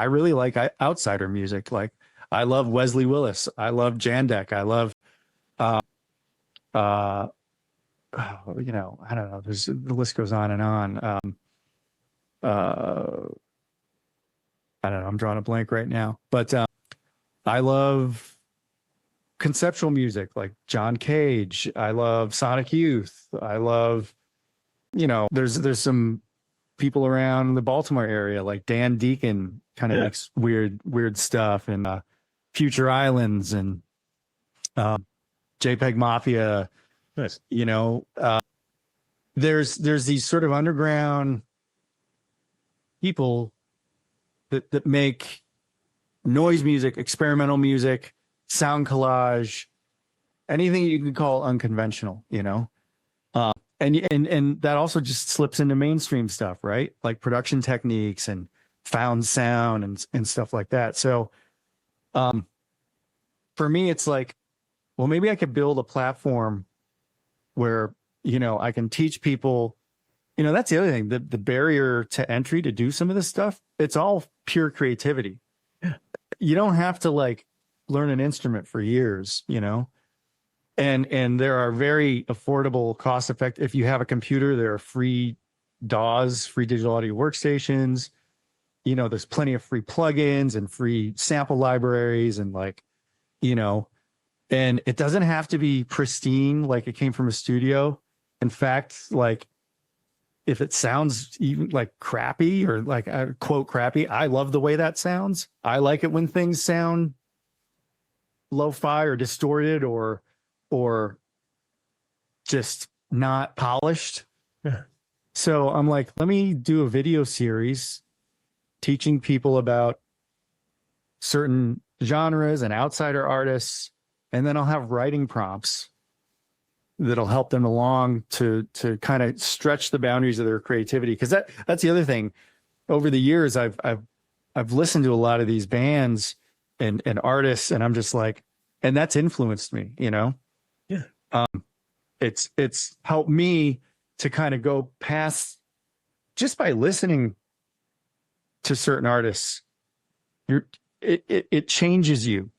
I really like outsider music. Like I love Wesley Willis. I love Jandak. I love, uh, uh, you know, I don't know. There's the list goes on and on. Uh, I don't know. I'm drawing a blank right now, but I love conceptual music like John Cage. I love Sonic Youth. I love, you know, there's some people around the Baltimore area like Dan Deacon kind of makes weird stuff, and Future Islands and Jpeg Mafia. Nice. You know, there's these sort of underground people that make noise music, experimental music, sound collage, anything you can call unconventional, you know. And that also just slips into mainstream stuff, right? Like production techniques and found sound and stuff like that. So for me, it's like, well, maybe I could build a platform where, you know, I can teach people, you know, that's the other thing, the barrier to entry to do some of this stuff, it's all pure creativity. You don't have to like learn an instrument for years, you know. And there are very affordable, cost effective. If you have a computer, there are free DAWs, free digital audio workstations. You know, there's plenty of free plugins and free sample libraries and like, you know, and it doesn't have to be pristine like it came from a studio. In fact, like if it sounds even like crappy or like quote crappy, I love the way that sounds. I like it when things sound lo-fi or distorted or just not polished. Yeah. So I'm like, let me do a video series teaching people about certain genres and outsider artists, and then I'll have writing prompts that'll help them along to kind of stretch the boundaries of their creativity. Because that's the other thing. Over the years, I've listened to a lot of these bands and artists, and I'm just like, and that's influenced me, you know. Yeah. It's helped me to kind of go past just by listening to certain artists. It changes you.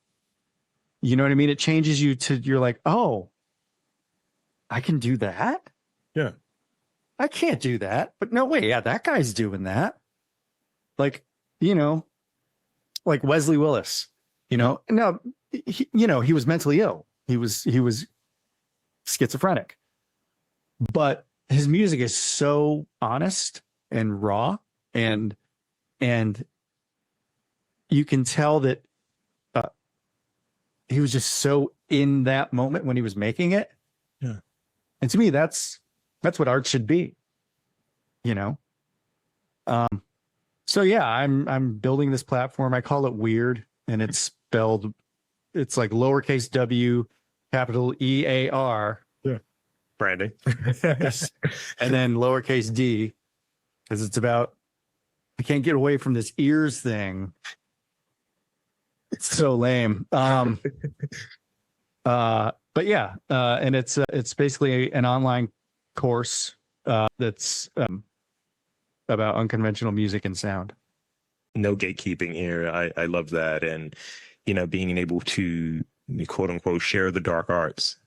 You know what I mean? It changes you to, you're like, oh, I can do that. Yeah. I can't do that, but no way. Yeah. That guy's doing that. Like, you know, like Wesley Willis, you know, no, you know, he was mentally ill. He was schizophrenic, but his music is so honest and raw, and you can tell that he was just so in that moment when he was making it. Yeah. And to me, that's what art should be, you know? So yeah, I'm building this platform. I call it Weird, and it's spelled, it's like lowercase W, capital EAR. Yeah. Branding. And then lowercase d, because it's about, I can't get away from this ears thing. It's so lame. But yeah, and it's basically an online course that's about unconventional music and sound. No gatekeeping here. I love that. And, you know, being able to quote unquote share the dark arts